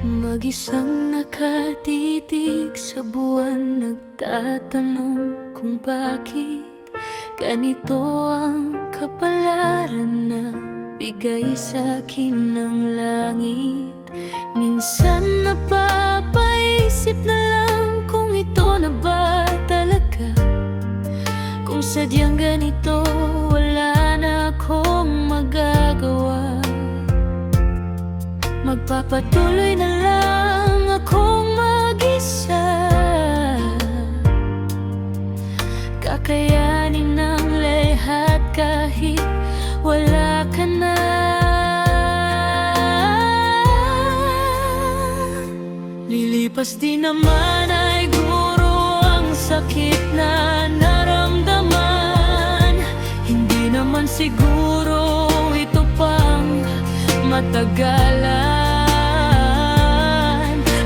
Mag-isang nakatitig sa buwan, nagtatanong kung bakit ganito ang kapalaran na bigay sa'kin ng langit. Minsan napapaisip na lang kung ito na ba talaga, kung sadyang ganito wala na akong magagawa. Magpapatuloy na lang akong mag-isa, kakayanin ng lahat kahit wala ka na. Lilipas din naman ay guro ang sakit na naramdaman. Hindi naman siguro ito pang matagalan,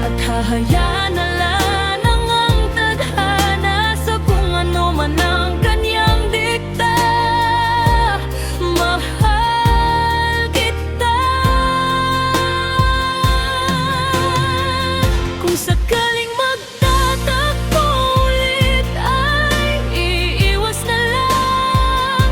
at hahayaan na lang ang tadhana sa kung ano man ang kanyang dikta. Mahal kita. Kung sakaling magtatakbo ulit ay iiwas na lang.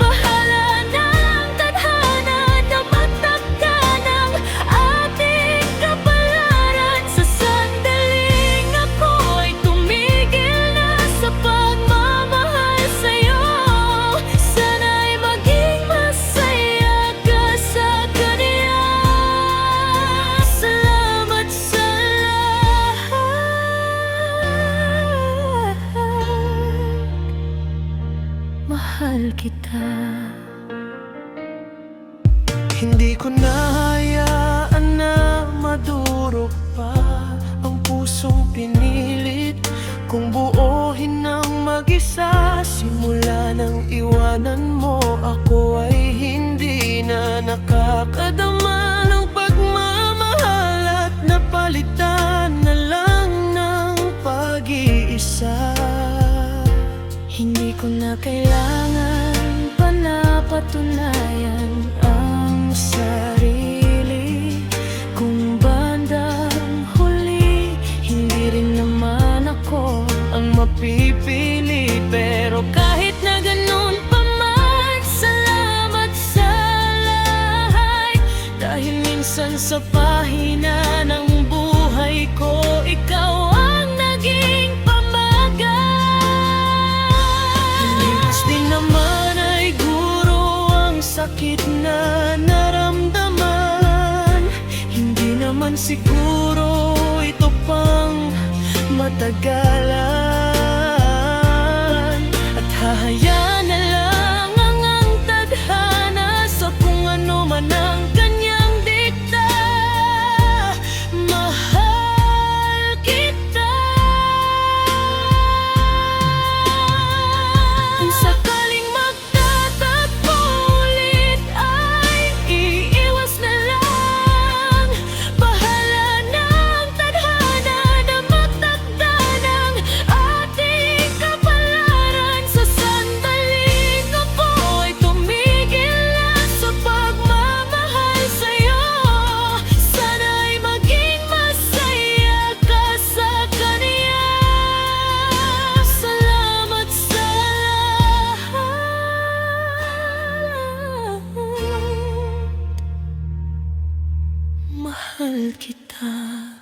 Bahala ng tadhana na magtakda ng ating kapalaran. Sa sandaling ako'y tumigil na sa pagmamahal sa'yo, sana'y maging masaya ka sa kanya. Salamat sa lahat, mahal kita. Hindi ko nahayaan na madurog pa ang pusong pinilit kung buohin ng mag-isa. Simula nang iwanan mo ako ay hindi na nakakadama ng pagmamahal, at napalitan na lang ng pag-iisa. Hindi ko na kailangan pa na patunayan ang sarili. Kung bandang huli, hindi rin naman ako Ang mapipili, pero kahit na ganun pa man, salamat sa lahat. Dahil minsan sa pahina ng buhay ko, ikaw ang naging pamagat. lipas din naman ay guro ang sakit na naramdaman. Hindi naman siguro ito pang matagalan, at hahayaan na lang ang tadhana sa kung ano man ang kanyang dikta. Mahal kita. Kung sakaling magtatakbo ulit ay iiwas na lang. Bahala ng tadhana na magtakda ng ating kapalaran. Sa sandaling ako'y tumigil na sa pagmamahal sa'yo, sana'y maging masaya ka sa kanya. Salamat sa lahat, mahal kita.